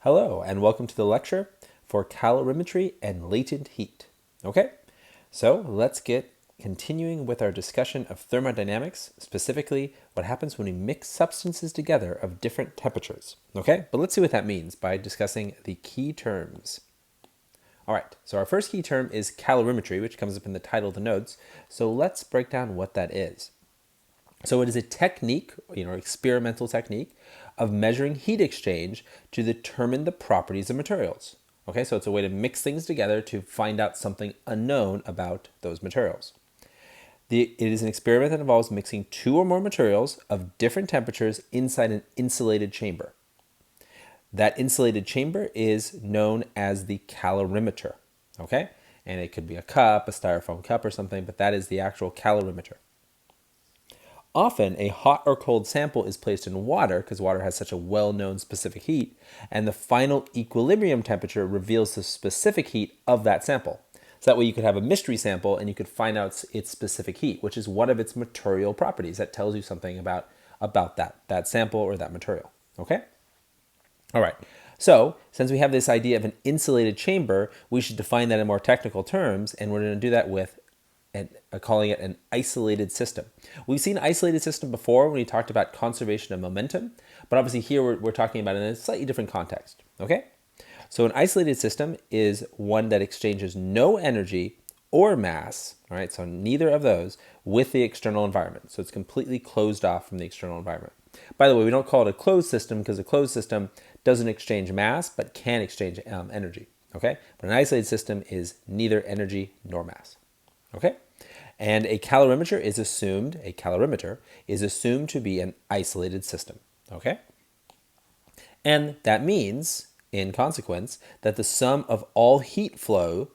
Hello, and welcome to the lecture for calorimetry and latent heat. Okay, so let's get continuing with our discussion of thermodynamics, specifically what happens when we mix substances together of different temperatures. Okay, but let's see what that means by discussing the key terms. All right, so our first key term is calorimetry, which comes up in the title of the notes. So let's break down what that is. So it is a technique, experimental technique of measuring heat exchange to determine the properties of materials. Okay, so it's a way to mix things together to find out something unknown about those materials. It is an experiment that involves mixing two or more materials of different temperatures inside an insulated chamber. That insulated chamber is known as the calorimeter. Okay, and it could be a cup, a styrofoam cup or something, but that is the actual calorimeter. Often, a hot or cold sample is placed in water because water has such a well-known specific heat, and the final equilibrium temperature reveals the specific heat of that sample. So that way you could have a mystery sample and you could find out its specific heat, which is one of its material properties that tells you something about that sample or that material. Okay? All right. So, since we have this idea of an insulated chamber, we should define that in more technical terms, and we're going to do that with calling it an isolated system. We've seen isolated system before when we talked about conservation of momentum, but obviously here we're talking about it in a slightly different context. Okay? So an isolated system is one that exchanges no energy or mass, all right, so neither of those, with the external environment. So it's completely closed off from the external environment. By the way, we don't call it a closed system because a closed system doesn't exchange mass but can exchange energy. Okay? But an isolated system is neither energy nor mass. Okay? And a calorimeter is assumed to be an isolated system. Okay? And that means, in consequence, that the sum of all heat flow,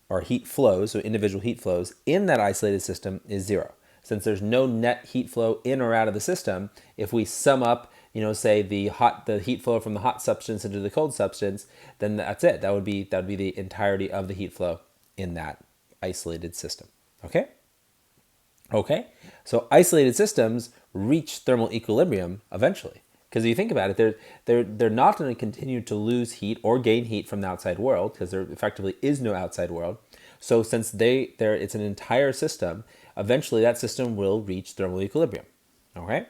or heat flows, so individual heat flows, in that isolated system is zero. Since there's no net heat flow in or out of the system, if we sum up, say the heat flow from the hot substance into the cold substance, then that's it. That would be the entirety of the heat flow in that isolated system. Okay? Okay? So isolated systems reach thermal equilibrium eventually. Because if you think about it, they're not going to continue to lose heat or gain heat from the outside world because there effectively is no outside world. So since it's an entire system, eventually that system will reach thermal equilibrium. Okay?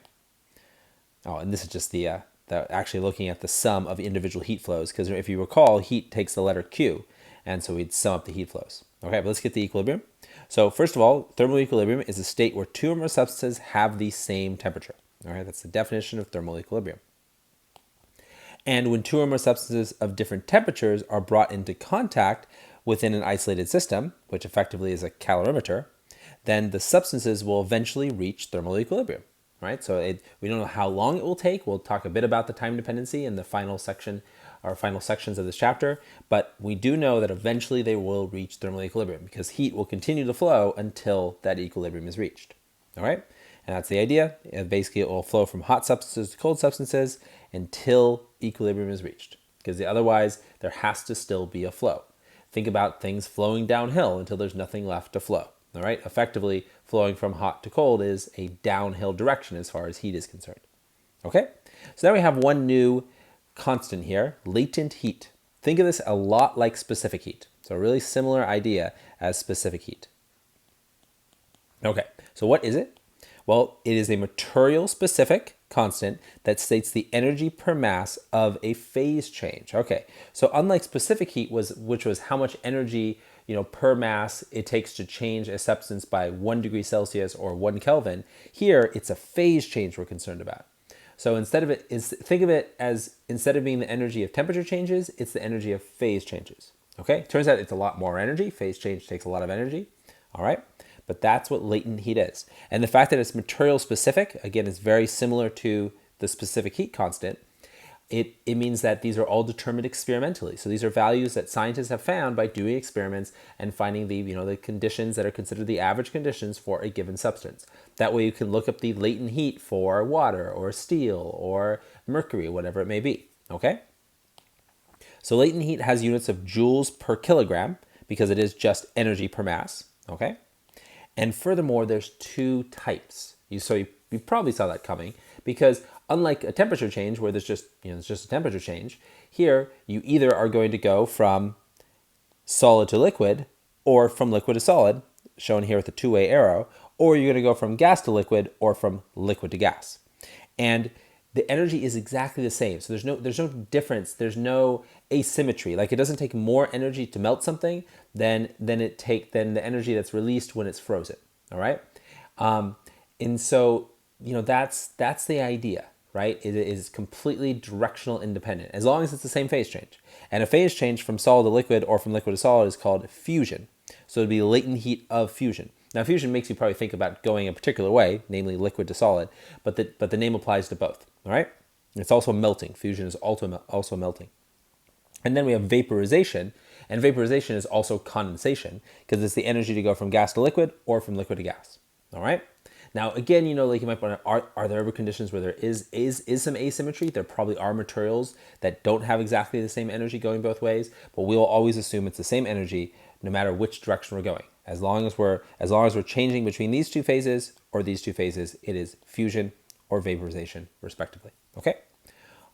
Oh, and this is just the actually looking at the sum of individual heat flows, because if you recall, heat takes the letter Q, and so we'd sum up the heat flows. Okay, but let's get the equilibrium. So first of all, thermal equilibrium is a state where two or more substances have the same temperature. All right, that's the definition of thermal equilibrium. And when two or more substances of different temperatures are brought into contact within an isolated system, which effectively is a calorimeter, then the substances will eventually reach thermal equilibrium. Right? So we don't know how long it will take. We'll talk a bit about the time dependency in the final section, or final sections of this chapter, but we do know that eventually they will reach thermal equilibrium because heat will continue to flow until that equilibrium is reached. All right? And that's the idea. Basically, it will flow from hot substances to cold substances until equilibrium is reached, because otherwise there has to still be a flow. Think about things flowing downhill until there's nothing left to flow. All right? Effectively, flowing from hot to cold is a downhill direction as far as heat is concerned. Okay? So now we have one new constant here, latent heat. Think of this a lot like specific heat. So a really similar idea as specific heat. Okay, so what is it? Well, it is a material-specific constant that states the energy per mass of a phase change. Okay, so unlike specific heat, which was how much energy per mass it takes to change a substance by 1 degree Celsius or 1 Kelvin, here it's a phase change we're concerned about. So think of it as, instead of being the energy of temperature changes, it's the energy of phase changes. Okay, turns out it's a lot more energy. Phase change takes a lot of energy. All right, but that's what latent heat is. And the fact that it's material specific, again, is very similar to the specific heat constant. It means that these are all determined experimentally. So these are values that scientists have found by doing experiments and finding the conditions that are considered the average conditions for a given substance. That way you can look up the latent heat for water or steel or mercury, whatever it may be. Okay? So latent heat has units of joules per kilogram because it is just energy per mass. Okay? And furthermore, there's two types. You probably saw that coming, because Unlike a temperature change where there's just a temperature change, here you either are going to go from solid to liquid or from liquid to solid, shown here with the two-way arrow, or you're going to go from gas to liquid or from liquid to gas. And the energy is exactly the same. So there's no difference. There's no asymmetry. Like it doesn't take more energy to melt something than the energy that's released when it's frozen. All right. And so, that's the idea, right? It is completely directional independent as long as it's the same phase change. And a phase change from solid to liquid or from liquid to solid is called fusion. So it'd be latent heat of fusion. Now, fusion makes you probably think about going a particular way, namely liquid to solid, but the name applies to both. All right. It's also melting. Fusion is also melting. And then we have vaporization, and vaporization is also condensation because it's the energy to go from gas to liquid or from liquid to gas. All right. Now, again, like you might wonder, are there ever conditions where there is some asymmetry? There probably are materials that don't have exactly the same energy going both ways, but we will always assume it's the same energy no matter which direction we're going. As long as we're changing between these two phases or these two phases, it is fusion or vaporization, respectively. Okay.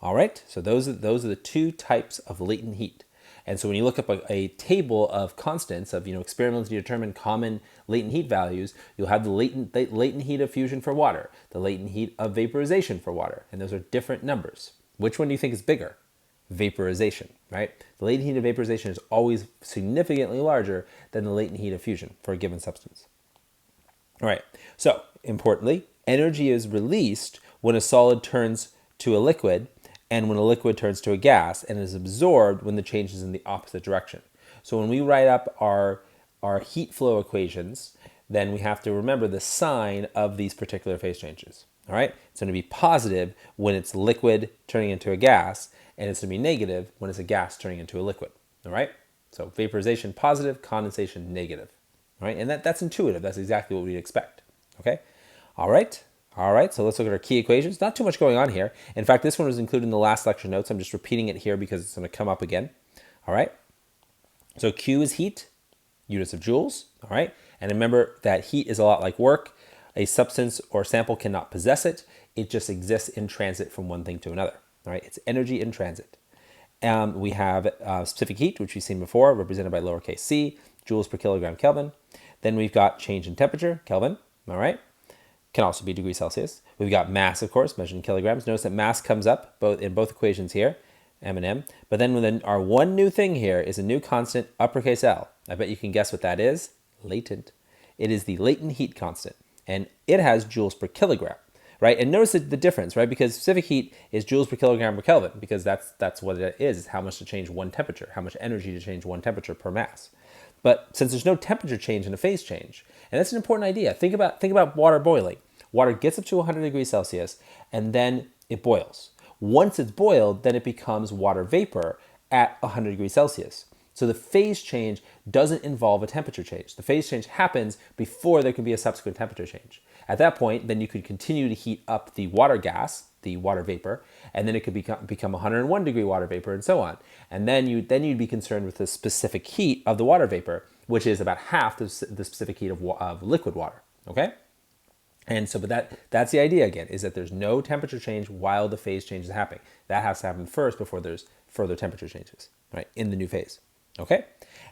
All right. So those are the two types of latent heat. And so when you look up a table of constants of experimentally determined common latent heat values, you'll have the latent heat of fusion for water, the latent heat of vaporization for water, and those are different numbers. Which one do you think is bigger? Vaporization, right? The latent heat of vaporization is always significantly larger than the latent heat of fusion for a given substance. All right. So importantly, energy is released when a solid turns to a liquid and when a liquid turns to a gas, and is absorbed when the change is in the opposite direction. So when we write up our heat flow equations, then we have to remember the sign of these particular phase changes. All right, it's going to be positive when it's liquid turning into a gas, and it's going to be negative when it's a gas turning into a liquid. All right, so vaporization positive, condensation negative. All right, and that's intuitive. That's exactly what we'd expect. Okay, all right. All right, so let's look at our key equations. Not too much going on here. In fact, this one was included in the last lecture notes. I'm just repeating it here because it's going to come up again. All right, so Q is heat, units of joules. All right, and remember that heat is a lot like work. A substance or sample cannot possess it. It just exists in transit from one thing to another. All right, it's energy in transit. We have specific heat, which we've seen before, represented by lowercase c, joules per kilogram Kelvin. Then we've got change in temperature, Kelvin. All right. Can also be degrees Celsius. We've got mass, of course, measured in kilograms. Notice that mass comes up in both equations here, M and M. But then our one new thing here is a new constant, uppercase L. I bet you can guess what that is. Latent. It is the latent heat constant, and it has joules per kilogram, right? And notice the difference, right? Because specific heat is joules per kilogram per Kelvin, because that's what it is how much to change one temperature, how much energy to change one temperature per mass. But since there's no temperature change in a phase change, and that's an important idea. Think about water boiling. Water gets up to 100 degrees Celsius, and then it boils. Once it's boiled, then it becomes water vapor at 100 degrees Celsius. So the phase change doesn't involve a temperature change. The phase change happens before there can be a subsequent temperature change. At that point, then you could continue to heat up the water gas, the water vapor, and then it could become 101 degree water vapor and so on. And then you'd be concerned with the specific heat of the water vapor, which is about half the specific heat of liquid water, okay? And so, but that's the idea again, is that there's no temperature change while the phase change is happening. That has to happen first before there's further temperature changes, right, in the new phase, okay?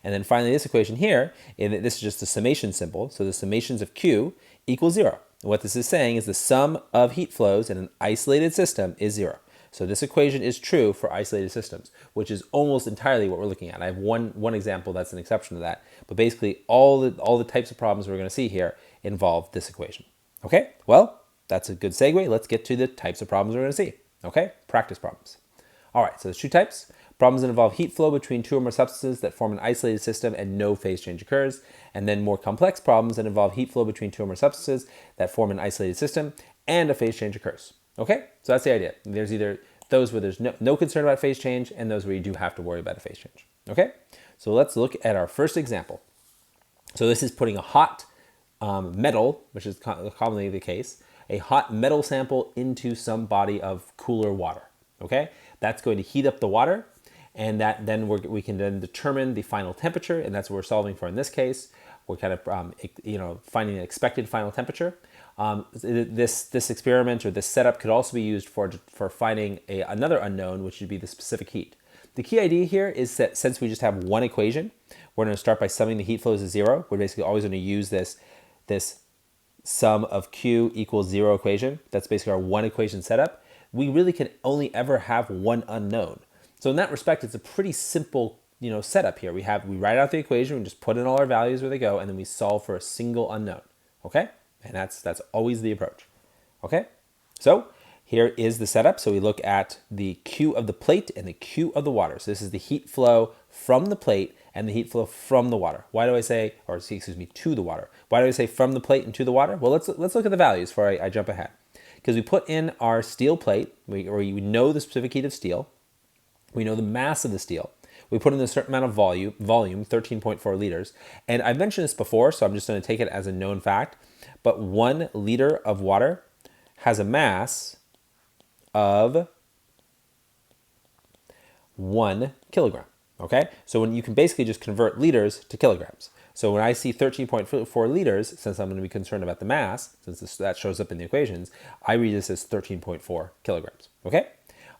And then finally, this equation here, this is just a summation symbol. So the summations of Q equals 0. And what this is saying is the sum of heat flows in an isolated system is 0. So this equation is true for isolated systems, which is almost entirely what we're looking at. I have one example that's an exception to that, but basically all the types of problems we're going to see here involve this equation. Okay, well, that's a good segue. Let's get to the types of problems we're going to see. Okay, practice problems. All right, so there's two types. Problems that involve heat flow between two or more substances that form an isolated system and no phase change occurs. And then more complex problems that involve heat flow between two or more substances that form an isolated system and a phase change occurs. Okay, so that's the idea. There's either those where there's no concern about phase change and those where you do have to worry about a phase change. Okay, so let's look at our first example. So this is putting a hot metal, which is commonly the case, a hot metal sample into some body of cooler water. Okay, that's going to heat up the water, and that then we can then determine the final temperature, and that's what we're solving for in this case. we're kind of finding an expected final temperature. This experiment or this setup could also be used for finding another unknown, which would be the specific heat. The key idea here is that since we just have one equation, we're going to start by summing the heat flows to zero. We're basically always going to use this sum of Q equals zero equation. That's basically our one equation setup. We really can only ever have one unknown. So in that respect, it's a pretty simple setup here. We write out the equation, we just put in all our values where they go, and then we solve for a single unknown. Okay? And that's always the approach. Okay? So here is the setup. So we look at the Q of the plate and the Q of the water. So this is the heat flow from the plate and the heat flow from the water. Why do I say, or excuse me, to the water? Why do I say from the plate and to the water? Well, let's look at the values before I jump ahead. Because we put in our steel plate, we know the specific heat of steel. We know the mass of the steel. We put in a certain amount of volume, 13.4 liters. And I've mentioned this before, so I'm just going to take it as a known fact. But 1 liter of water has a mass of 1 kilogram. Okay? So when you can basically just convert liters to kilograms. So when I see 13.4 liters, since I'm going to be concerned about the mass, since that shows up in the equations, I read this as 13.4 kilograms. Okay?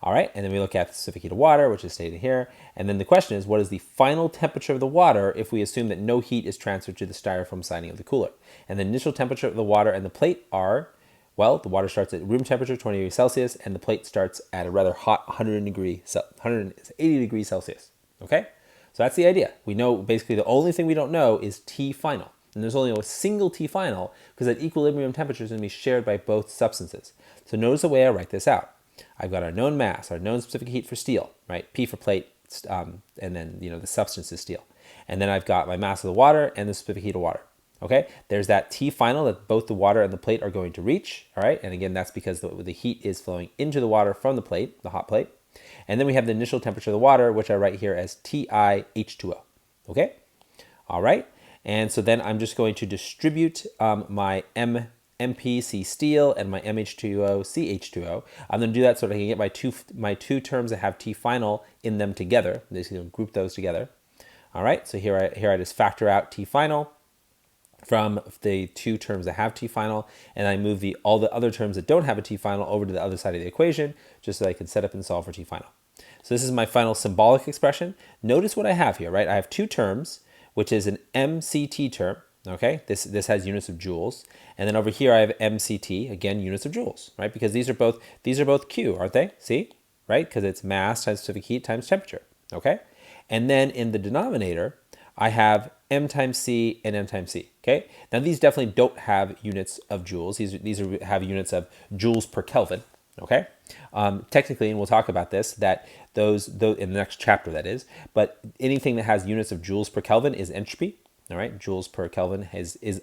All right, and then we look at the specific heat of water, which is stated here. And then the question is, what is the final temperature of the water if we assume that no heat is transferred to the styrofoam siding of the cooler? And the initial temperature of the water and the plate are, well, the water starts at room temperature, 20 degrees Celsius, and the plate starts at a rather hot 180 degrees Celsius. Okay, so that's the idea. We know basically the only thing we don't know is T final. And there's only a single T final because that equilibrium temperature is going to be shared by both substances. So notice the way I write this out. I've got our known mass, our known specific heat for steel, right? P for plate, and then the substance is steel. And then I've got my mass of the water and the specific heat of water. Okay, there's that T final that both the water and the plate are going to reach. All right, and again, that's because the heat is flowing into the water from the plate, the hot plate. And then we have the initial temperature of the water, which I write here as TiH2O. Okay, all right. And so then I'm just going to distribute my MPC steel and my MH2O CH2O. I'm going to do that so that I can get my two terms that have T final in them together. I'm just going to group those together. All right, so here I just factor out T final from the two terms that have T final, and I move all the other terms that don't have a T final over to the other side of the equation, just so I can set up and solve for T final. So this is my final symbolic expression. Notice what I have here, right? I have two terms, which is an MCT term. Okay, this has units of joules, and then over here I have MCT, again units of joules, right? Because these are both Q, aren't they? See, right? Because it's mass times specific heat times temperature. Okay, and then in the denominator I have M times C and M times C. Okay, now these definitely don't have units of joules. These have units of joules per Kelvin. Okay, technically, and we'll talk about this, that those in the next chapter that is, but anything that has units of joules per Kelvin is entropy. All right, joules per Kelvin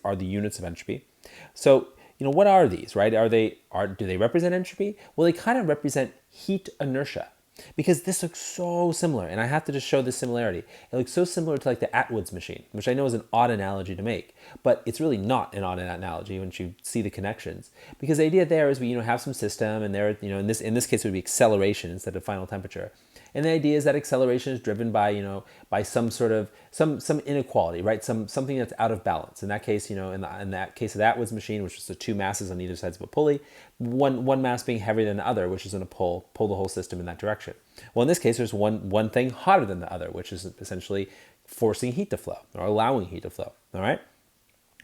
are the units of entropy. So, what are these, right? Do they represent entropy? Well, they kind of represent heat inertia, because this looks so similar, and I have to just show this similarity. It looks so similar to like the Atwood's machine, which I know is an odd analogy to make, but it's really not an odd analogy once you see the connections. Because the idea there is we have some system, and there in this case it would be acceleration instead of final temperature. And the idea is that acceleration is driven by, by some sort of some inequality, right? Something that's out of balance. In that case, in that case of that Atwood's machine, which was the two masses on either sides of a pulley, one mass being heavier than the other, which is going to pull the whole system in that direction. Well, in this case, there's one thing hotter than the other, which is essentially forcing heat to flow or allowing heat to flow. All right.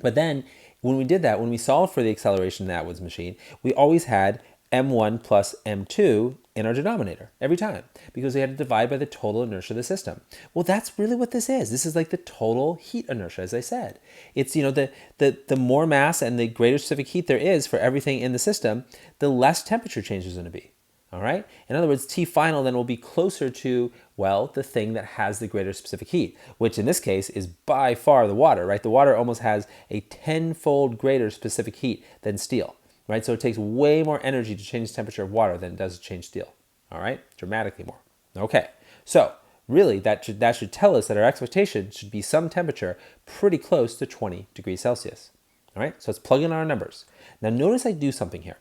But then when we did that, when we solved for the acceleration in the Atwood's machine, we always had M1 plus M2 in our denominator every time, because we had to divide by the total inertia of the system. Well, that's really what this is. This is like the total heat inertia, as I said. It's, the more mass and the greater specific heat there is for everything in the system, the less temperature change is going to be. All right? In other words, T final then will be closer to, well, the thing that has the greater specific heat, which in this case is by far the water, right? The water almost has a 10-fold greater specific heat than steel. Right? So it takes way more energy to change the temperature of water than it does to change steel. All right? Dramatically more. Okay. So really that should tell us that our expectation should be some temperature pretty close to 20 degrees Celsius. All right? So let's plug in our numbers. Now notice I do something here.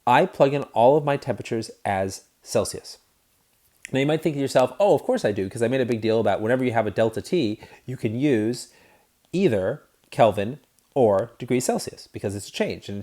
I plug in all of my temperatures as Celsius. Now you might think to yourself, oh, of course I do, because I made a big deal about whenever you have a delta T, you can use either Kelvin or degrees Celsius, because it's a change, and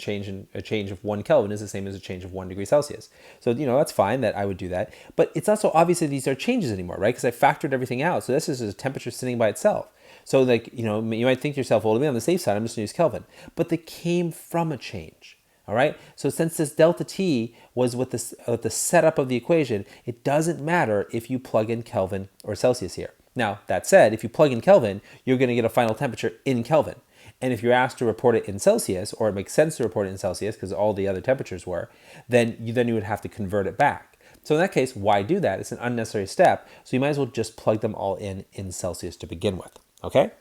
a change of 1 Kelvin is the same as a change of 1 degree Celsius. So, that's fine that I would do that. But it's not so obvious that these are changes anymore, right? Because I factored everything out. So this is a temperature sitting by itself. So you might think to yourself, well, to be on the safe side, I'm just going to use Kelvin. But they came from a change. All right. So since this delta T was with the setup of the equation, it doesn't matter if you plug in Kelvin or Celsius here. Now, that said, if you plug in Kelvin, you're going to get a final temperature in Kelvin. And if you're asked to report it in Celsius, or it makes sense to report it in Celsius because all the other temperatures were, then you would have to convert it back. So in that case, why do that? It's an unnecessary step. So you might as well just plug them all in Celsius to begin with. Okay?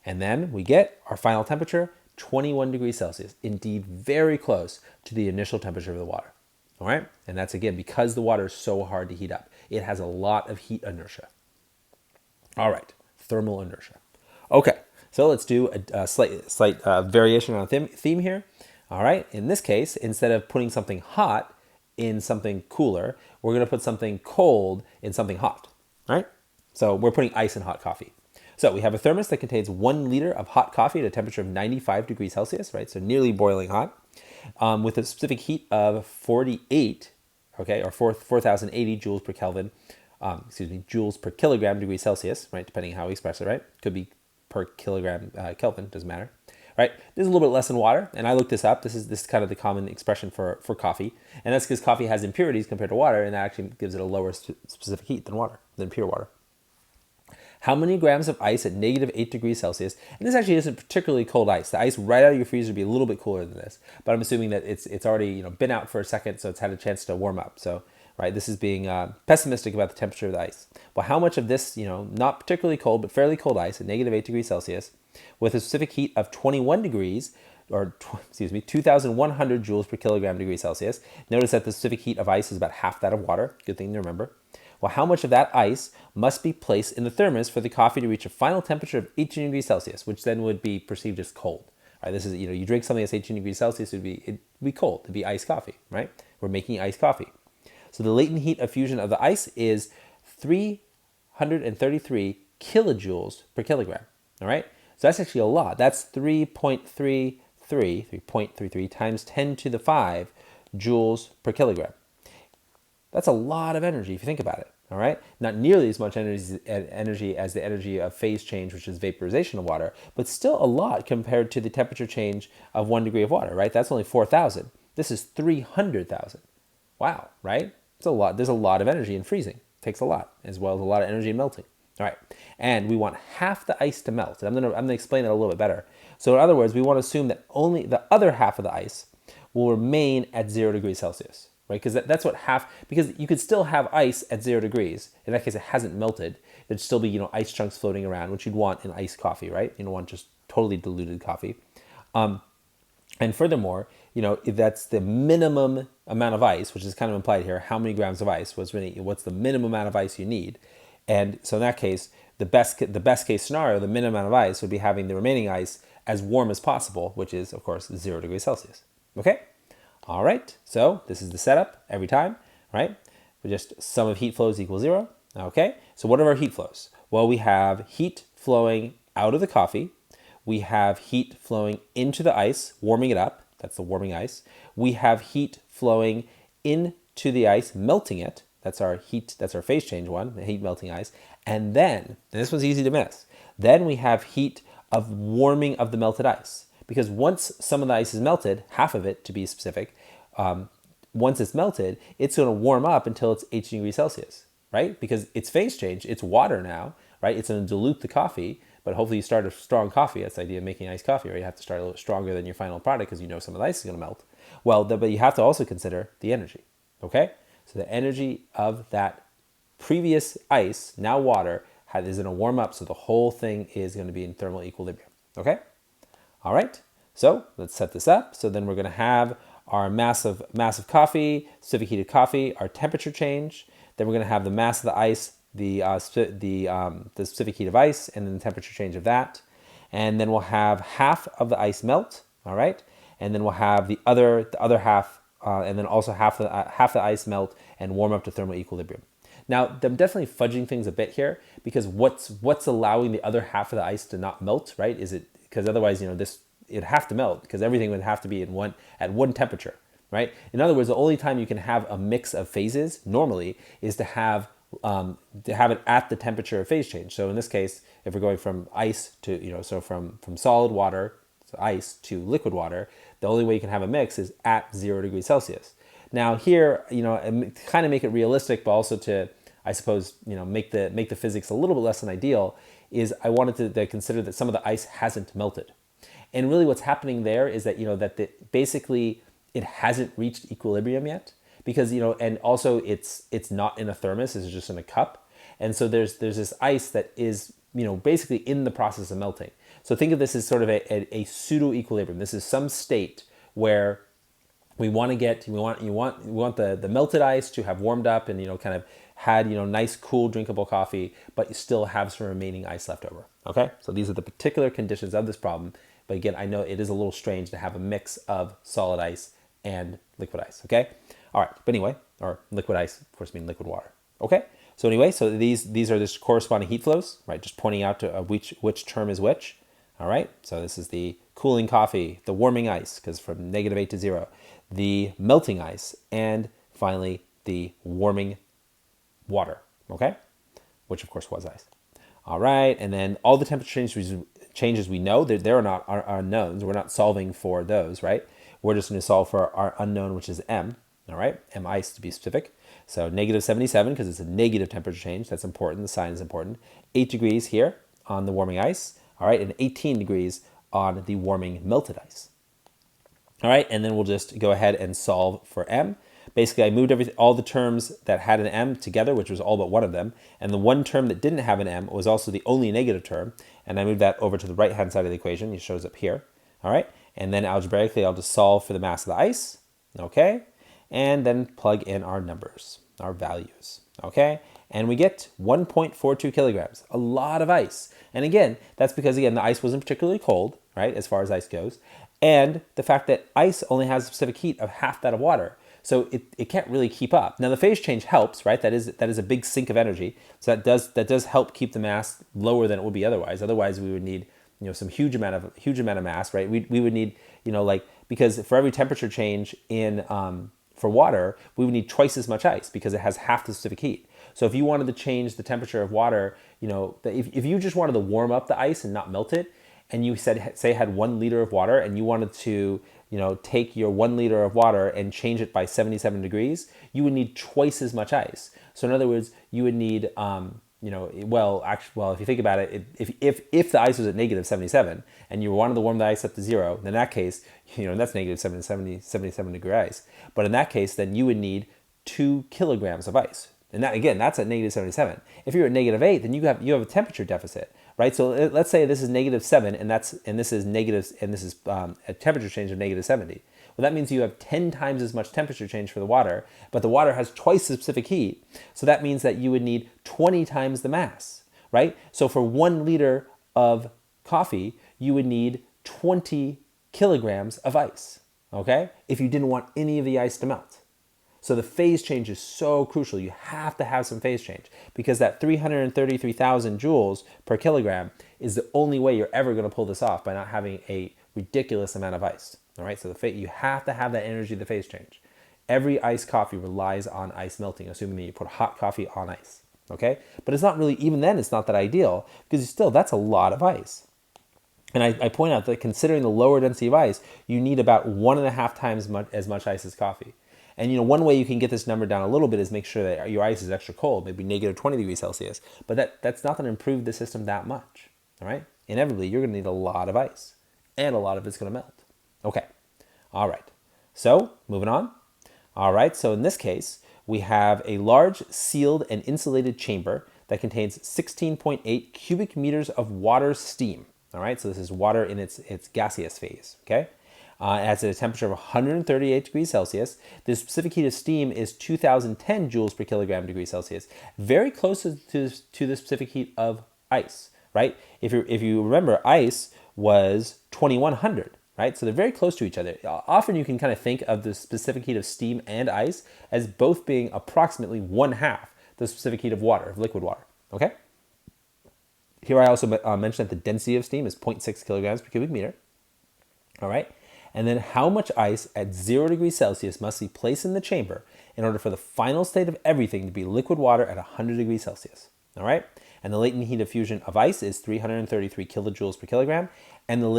And then we get our final temperature, 21 degrees Celsius. Indeed, very close to the initial temperature of the water. All right? And that's, again, because the water is so hard to heat up. It has a lot of heat inertia. All right, thermal inertia. Okay, so let's do a slight variation on a theme here. All right, in this case, instead of putting something hot in something cooler, we're going to put something cold in something hot. All right, so we're putting ice in hot coffee. So we have a thermos that contains 1 liter of hot coffee at a temperature of 95 degrees Celsius, right? So nearly boiling hot, with a specific heat of 48, okay, or 4,080 joules per Kelvin. Joules per kilogram degree Celsius, right? Depending on how we express it, right? Could be per kilogram Kelvin, doesn't matter, right? This is a little bit less than water, and I looked this up. This is kind of the common expression for coffee, and that's because coffee has impurities compared to water, and that actually gives it a lower specific heat than pure water. How many grams of ice at negative 8 degrees Celsius? And this actually isn't particularly cold ice. The ice right out of your freezer would be a little bit cooler than this, but I'm assuming that it's already been out for a second, so it's had a chance to warm up. So. Right, this is being pessimistic about the temperature of the ice. Well, how much of this, not particularly cold, but fairly cold ice at negative 8 degrees Celsius with a specific heat of 21 degrees, 2,100 joules per kilogram degree Celsius. Notice that the specific heat of ice is about half that of water. Good thing to remember. Well, how much of that ice must be placed in the thermos for the coffee to reach a final temperature of 18 degrees Celsius, which then would be perceived as cold. Right, this is, you drink something that's 18 degrees Celsius, it'd be cold. It'd be iced coffee, right? We're making iced coffee. So the latent heat of fusion of the ice is 333 kilojoules per kilogram. All right. So that's actually a lot. That's 3.33 times 10 to the 5 joules per kilogram. That's a lot of energy if you think about it. All right. Not nearly as much energy as the energy of phase change, which is vaporization of water, but still a lot compared to the temperature change of 1 degree of water. Right. That's only 4,000. This is 300,000. Wow. Right. It's a lot. There's a lot of energy in freezing. It takes a lot, as well as a lot of energy in melting. All right, and we want half the ice to melt. And I'm gonna explain that a little bit better. So in other words, we want to assume that only the other half of the ice will remain at 0 degrees Celsius, right? Because that's what because you could still have ice at 0 degrees. In that case, it hasn't melted. There'd still be ice chunks floating around, which you'd want in iced coffee, right? You don't want just totally diluted coffee. And furthermore, that's the minimum amount of ice, which is kind of implied here. How many grams of ice? What's the minimum amount of ice you need? And so in that case, the best case scenario, the minimum amount of ice would be having the remaining ice as warm as possible, which is of course 0 degrees Celsius. Okay. All right. So this is the setup every time, right? We just sum of heat flows equals 0. Okay. So what are our heat flows? Well, we have heat flowing out of the coffee. We have heat flowing into the ice, warming it up. That's the warming ice. We have heat flowing into the ice, melting it. That's our phase change one, the heat melting ice. And then, and this one's easy to miss, then we have heat of warming of the melted ice. Because once some of the ice is melted, half of it to be specific, once it's melted, it's going to warm up until it's 18 degrees Celsius, right? Because it's phase change, it's water now, right? It's going to dilute the coffee. But hopefully you start a strong coffee. That's the idea of making iced coffee, right? You have to start a little stronger than your final product because some of the ice is going to melt. Well, but you have to also consider the energy, okay? So the energy of that previous ice, now water, is going to warm up, so the whole thing is going to be in thermal equilibrium, okay? All right, so let's set this up. So then we're going to have our mass of coffee, specific heated coffee, our temperature change. Then we're going to have the mass of the ice, the specific heat of ice, and then the temperature change of that. And then we'll have half of the ice melt, all right? And then we'll have the other half, and then also half the ice melt and warm up to thermal equilibrium. Now, I'm definitely fudging things a bit here because what's allowing the other half of the ice to not melt, right? Is it because otherwise, it'd have to melt because everything would have to be at one temperature, right? In other words, the only time you can have a mix of phases normally is to have it at the temperature of phase change. So in this case, if we're going from ice to, so from solid water, so ice, to liquid water, the only way you can have a mix is at 0 degrees Celsius. Now here, kind of make it realistic, but also to, I suppose, make the physics a little bit less than ideal, is I wanted to consider that some of the ice hasn't melted. And really what's happening there is that, basically it hasn't reached equilibrium yet, because, and also it's not in a thermos, it's just in a cup. And so there's this ice that is, basically in the process of melting. So think of this as sort of a pseudo-equilibrium. This is some state where we want the melted ice to have warmed up and, kind of had, nice, cool, drinkable coffee, but you still have some remaining ice left over. Okay? So these are the particular conditions of this problem. But again, I know it is a little strange to have a mix of solid ice and liquid ice. Okay? All right. But anyway, or liquid ice, of course, mean liquid water. Okay? So anyway, so these are just corresponding heat flows, right? Just pointing out to which term is which. All right? So this is the cooling coffee, the warming ice, because from -8 to 0, the melting ice, and finally the warming water, okay? Which of course was ice. All right, and then all the temperature changes we know, they're not our unknowns. We're not solving for those, right? We're just going to solve for our unknown, which is M, all right? M ice to be specific. So -77, because it's a negative temperature change. That's important. The sign is important. 8 degrees here on the warming ice, all right? And 18 degrees on the warming melted ice. All right, and then we'll just go ahead and solve for M. Basically, I moved all the terms that had an M together, which was all but one of them. And the one term that didn't have an M was also the only negative term. And I moved that over to the right-hand side of the equation. It shows up here. All right, and then algebraically, I'll just solve for the mass of the ice. Okay, and then plug in our numbers, our values. Okay, and we get 1.42 kilograms, a lot of ice. And again, that's because, the ice wasn't particularly cold, right, as far as ice goes. And the fact that ice only has a specific heat of half that of water. So it can't really keep up. Now the phase change helps, right? That is a big sink of energy. So that does help keep the mass lower than it would be otherwise. Otherwise we would need, some huge amount of mass, right? We would need, because for every temperature change in for water, we would need twice as much ice because it has half the specific heat. So if you wanted to change the temperature of water, if you just wanted to warm up the ice and not melt it, and you say had 1 liter of water and you wanted to, take your 1 liter of water and change it by 77 degrees, you would need twice as much ice. So in other words, you would need, if you think about it, if the ice was at -77 and you wanted to warm the ice up to 0, in that case, that's -77 degree ice. But in that case, then you would need 2 kilograms of ice. And that, again, that's at -77. If you're at -8, then you have a temperature deficit, right? So let's say this is -7, and this is a temperature change of -70. Well, that means you have 10 times as much temperature change for the water, but the water has twice the specific heat. So that means that you would need 20 times the mass, right? So for 1 liter of coffee, you would need 20 kilograms of ice, okay? If you didn't want any of the ice to melt. So the phase change is so crucial. You have to have some phase change because that 333,000 joules per kilogram is the only way you're ever going to pull this off by not having a ridiculous amount of ice. All right, so you have to have that energy of the phase change. Every iced coffee relies on ice melting, assuming that you put hot coffee on ice. Okay, but it's not really, even then, it's not that ideal because that's a lot of ice. And I point out that considering the lower density of ice, you need about 1.5 times as much ice as coffee. And one way you can get this number down a little bit is make sure that your ice is extra cold, maybe -20 degrees Celsius. But that's not going to improve the system that much. All right? Inevitably, you're going to need a lot of ice, and a lot of it's going to melt. Okay. All right. So moving on. All right. So in this case, we have a large sealed and insulated chamber that contains 16.8 cubic meters of water steam. All right. So this is water in its gaseous phase. Okay. It has a temperature of 138 degrees Celsius. The specific heat of steam is 2010 joules per kilogram degree Celsius, very close to the specific heat of ice, right? If you remember, ice was 2100, right? So they're very close to each other. Often you can kind of think of the specific heat of steam and ice as both being approximately 1/2 the specific heat of water, of liquid water, okay? Here I also mentioned that the density of steam is 0.6 kilograms per cubic meter. All right. And then how much ice at 0 degrees Celsius must be placed in the chamber in order for the final state of everything to be liquid water at 100 degrees Celsius. All right. And the latent heat of fusion of ice is 333 kilojoules per kilogram. And the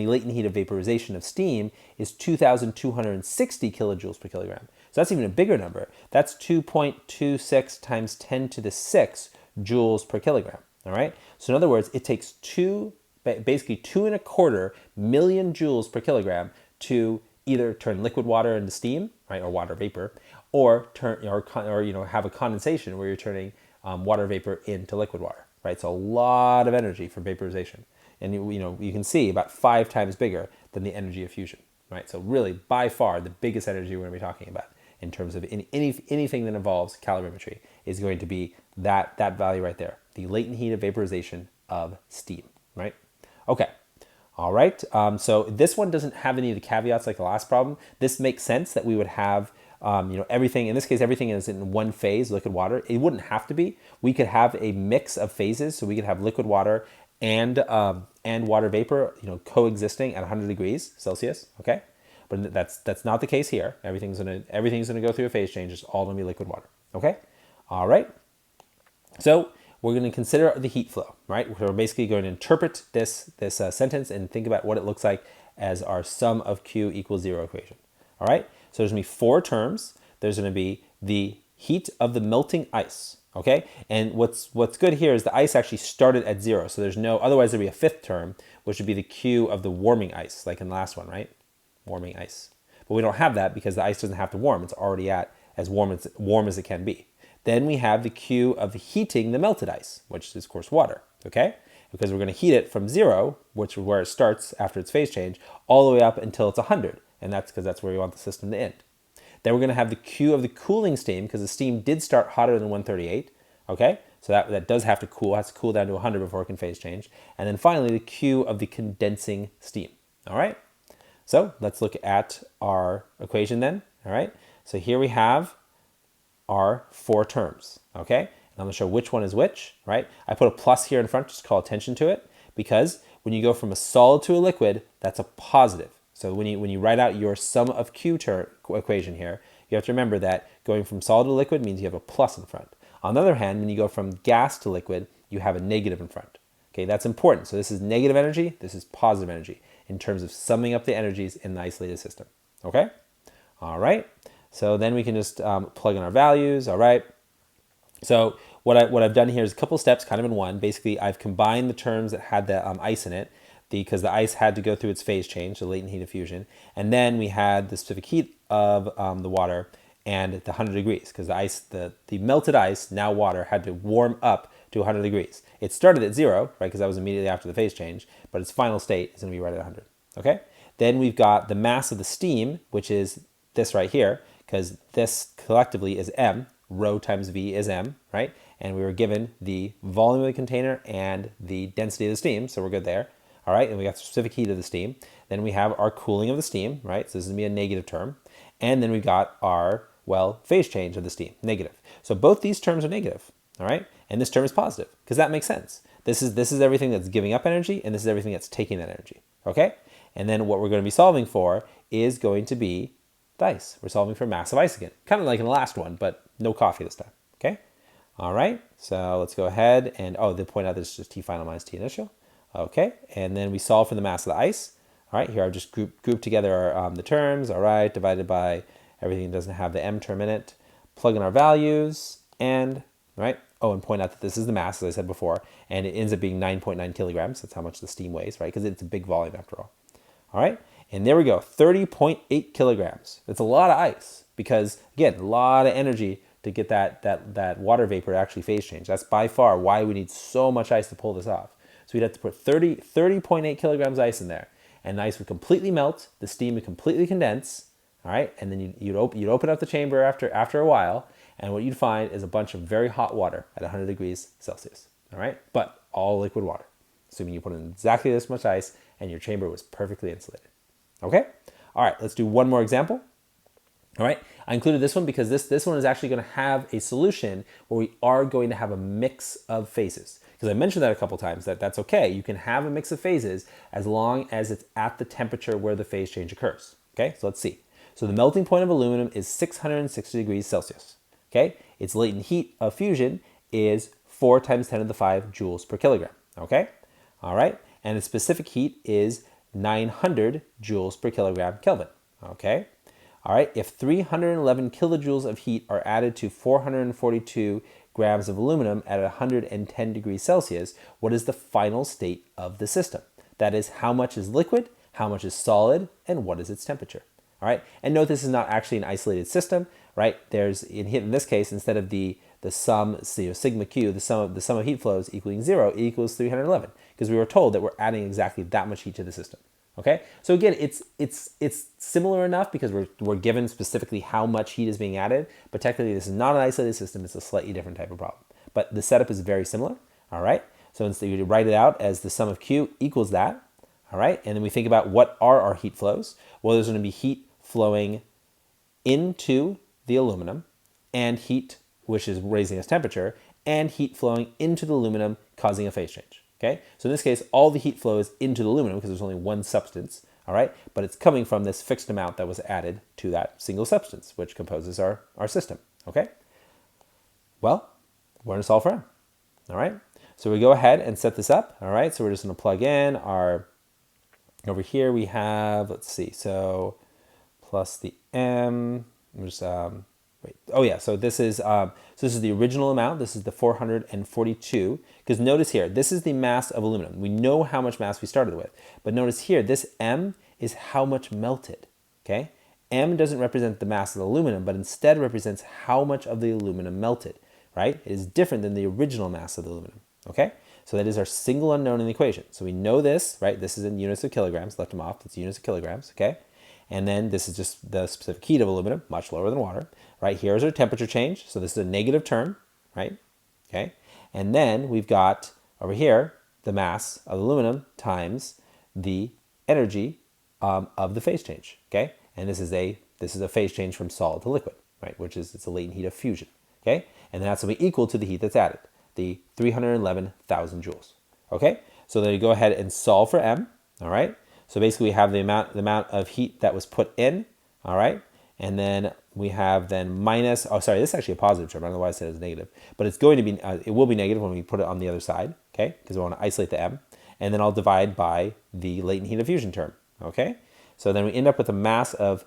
latent heat of vaporization of steam is 2,260 kilojoules per kilogram. So that's even a bigger number. That's 2.26 times 10 to the 6 joules per kilogram. All right. So in other words, it takes basically 2.25 million joules per kilogram to either turn liquid water into steam, right, or water vapor, or have a condensation where you're turning water vapor into liquid water, right? So a lot of energy for vaporization, and you can see about 5 times bigger than the energy of fusion, right? So really, by far, the biggest energy we're going to be talking about in terms of anything that involves calorimetry is going to be that value right there, the latent heat of vaporization of steam, right? Okay. All right. So this one doesn't have any of the caveats like the last problem. This makes sense that we would have, everything, in this case, everything is in one phase, liquid water. It wouldn't have to be. We could have a mix of phases. So we could have liquid water and water vapor, coexisting at 100 degrees Celsius. Okay. But that's not the case here. Everything's gonna go through a phase change. It's all gonna be liquid water. Okay. All right. So we're going to consider the heat flow, right? We're basically going to interpret this sentence and think about what it looks like as our sum of Q equals 0 equation. All right. So there's going to be 4 terms. There's going to be the heat of the melting ice. Okay. And what's good here is the ice actually started at 0. So there's otherwise there'd be a 5th term, which would be the Q of the warming ice, like in the last one, right? Warming ice. But we don't have that because the ice doesn't have to warm. It's already at as warm as it can be. Then we have the Q of heating the melted ice, which is, of course, water, okay? Because we're going to heat it from 0, which is where it starts after its phase change, all the way up until it's 100, and that's because that's where we want the system to end. Then we're going to have the Q of the cooling steam, because the steam did start hotter than 138, okay? So that does have to cool, has to cool down to 100 before it can phase change. And then finally, the Q of the condensing steam, all right? So let's look at our equation then, all right? So here we have are 4 terms, okay? And I'm gonna show which one is which, right? I put a plus here in front, just call attention to it, because when you go from a solid to a liquid, that's a positive. So when you write out your sum of Q equation here, you have to remember that going from solid to liquid means you have a plus in front. On the other hand, when you go from gas to liquid, you have a negative in front. Okay, that's important. So this is negative energy, this is positive energy in terms of summing up the energies in the isolated system, okay? All right. So then we can just plug in our values, all right? So what I've done here is a couple steps kind of in one. Basically, I've combined the terms that had the ice in it because the ice had to go through its phase change, the latent heat of fusion. And then we had the specific heat of the water and the 100 degrees because the melted ice, now water, had to warm up to 100 degrees. It started at 0, right, because that was immediately after the phase change, but its final state is going to be right at 100, okay? Then we've got the mass of the steam, which is this right here, because this collectively is M, rho times V is M, right? And we were given the volume of the container and the density of the steam, so we're good there. All right, and we got the specific heat of the steam. Then we have our cooling of the steam, right? So this is gonna be a negative term. And then we've got our, phase change of the steam, negative. So both these terms are negative, all right? And this term is positive, because that makes sense. This is everything that's giving up energy, and this is everything that's taking that energy, okay? And then what we're gonna be solving for is going to be ice. We're solving for mass of ice again, kind of like in the last one, but no coffee this time, okay? All right, so let's go ahead and, they point out that it's just T final minus T initial, okay? And then we solve for the mass of the ice. All right, here I've just grouped together the terms, all right, divided by everything that doesn't have the M term in it, plug in our values, and, right, and point out that this is the mass, as I said before, and it ends up being 9.9 kilograms. That's how much the steam weighs, right? Because it's a big volume after all. All right. And there we go, 30.8 kilograms. That's a lot of ice because, again, a lot of energy to get that water vapor to actually phase change. That's by far why we need so much ice to pull this off. So we'd have to put 30.8 kilograms of ice in there. And the ice would completely melt, the steam would completely condense, all right? And then you'd open up the chamber after a while, and what you'd find is a bunch of very hot water at 100 degrees Celsius, all right? But all liquid water, assuming you put in exactly this much ice and your chamber was perfectly insulated. Okay? All right, let's do one more example. All right, I included this one because this one is actually going to have a solution where we are going to have a mix of phases. because I mentioned that a couple times, that that's okay. You can have a mix of phases as long as it's at the temperature where the phase change occurs. Okay, so let's see. So the melting point of aluminum is 660 degrees Celsius. Okay, its latent heat of fusion is 4 times 10 to the 5 joules per kilogram. Okay, all right, and its specific heat is 900 joules per kilogram Kelvin. Okay, all right, if 311 kilojoules of heat are added to 442 grams of aluminum at 110 degrees Celsius, what is the final state of the system? That is, how much is liquid, how much is solid, and what is its temperature? All right, and note this is not actually an isolated system, right? There's in this case, instead of the sum, sigma q, the sum of heat flows equaling 0, it equals 311, because we were told that we're adding exactly that much heat to the system. Okay, so again, it's similar enough because we're given specifically how much heat is being added, but technically this is not an isolated system, it's a slightly different type of problem. But the setup is very similar, all right? So instead you write it out as the sum of Q equals that, all right? And then we think about what are our heat flows. Well, there's going to be heat flowing into the aluminum, and heat, which is raising its temperature, and heat flowing into the aluminum, causing a phase change. Okay, so in this case, all the heat flow is into the aluminum because there's only one substance, all right? But it's coming from this fixed amount that was added to that single substance, which composes our system, okay? Well, we're gonna solve for M, all right? So we go ahead and set this up, all right? So we're just gonna plug in our, over here we have, let's see, so plus the M, I'm just, wait, oh yeah, so this is the original amount. This is the 442, because notice here, this is the mass of aluminum. We know how much mass we started with, but notice here, this M is how much melted, okay? M doesn't represent the mass of the aluminum, but instead represents how much of the aluminum melted, right? It is different than the original mass of the aluminum, okay? So that is our single unknown in the equation. So we know this, right? This is in units of kilograms, left them off, that's units of kilograms, okay? And then this is just the specific heat of aluminum, much lower than water, right? Here's our temperature change. So this is a negative term, right? Okay. And then we've got over here, the mass of aluminum times the energy of the phase change, okay? And this is a phase change from solid to liquid, right? Which is, it's a latent heat of fusion, okay? And that's going to be equal to the heat that's added, the 311,000 joules, okay? So then you go ahead and solve for M, all right? So basically we have the amount of heat that was put in, all right? And then we have then minus, oh sorry, this is actually a positive term. I don't know why I said it was negative, but it's going to be, it will be negative when we put it on the other side, okay? Because we want to isolate the M. And then I'll divide by the latent heat of fusion term, okay? So then we end up with a mass of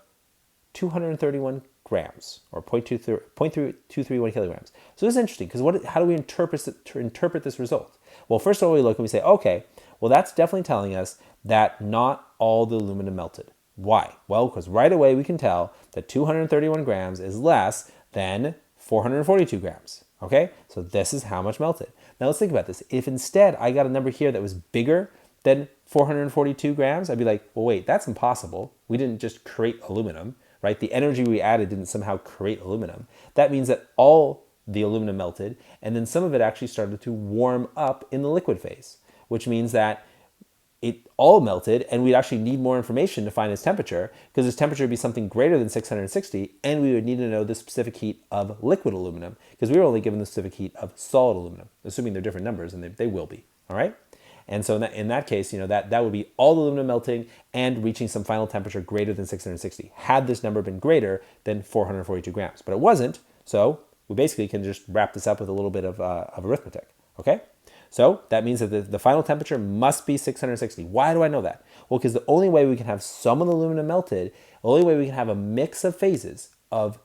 231 grams, or 0.231 kilograms. So this is interesting, because how do we interpret this result? Well, first of all, we look and we say, okay, well, that's definitely telling us that not all the aluminum melted. Why? Well, because right away we can tell that 231 grams is less than 442 grams, okay? So this is how much melted. Now let's think about this. If instead I got a number here that was bigger than 442 grams, I'd be like, well, wait, that's impossible. We didn't just create aluminum, right? The energy we added didn't somehow create aluminum. That means that all the aluminum melted, and then some of it actually started to warm up in the liquid phase, which means that it all melted, and we'd actually need more information to find its temperature, because its temperature would be something greater than 660, and we would need to know the specific heat of liquid aluminum, because we were only given the specific heat of solid aluminum, assuming they're different numbers, and they will be, all right? And so in that case, that would be all the aluminum melting and reaching some final temperature greater than 660, had this number been greater than 442 grams. But it wasn't, so we basically can just wrap this up with a little bit of arithmetic, okay? So that means that the final temperature must be 660. Why do I know that? Well, because the only way we can have some of the aluminum melted, the only way we can have a mix of phases of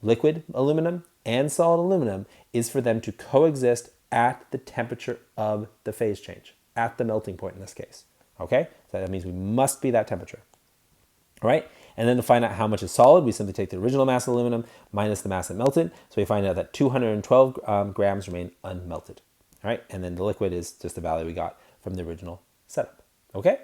liquid aluminum and solid aluminum is for them to coexist at the temperature of the phase change, at the melting point in this case, okay? So that means we must be that temperature, all right? And then to find out how much is solid, we simply take the original mass of aluminum minus the mass that melted. So we find out that 212 grams remain unmelted. All right, and then the liquid is just the value we got from the original setup. Okay,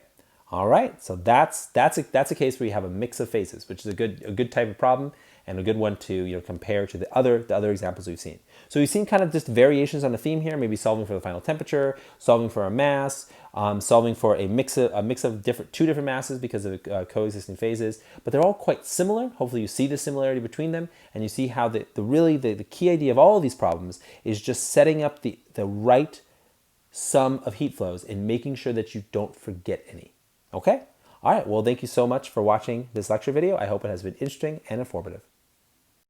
all right. So that's a case where you have a mix of phases, which is a good type of problem and a good one to compare to the other examples we've seen. So we've seen kind of just variations on the theme here, maybe solving for the final temperature, solving for a mass, solving for a mix of two different masses because of coexisting phases, but they're all quite similar. Hopefully you see the similarity between them, and you see how the key idea of all of these problems is just setting up the right sum of heat flows and making sure that you don't forget any. Okay? All right, well, thank you so much for watching this lecture video. I hope it has been interesting and informative.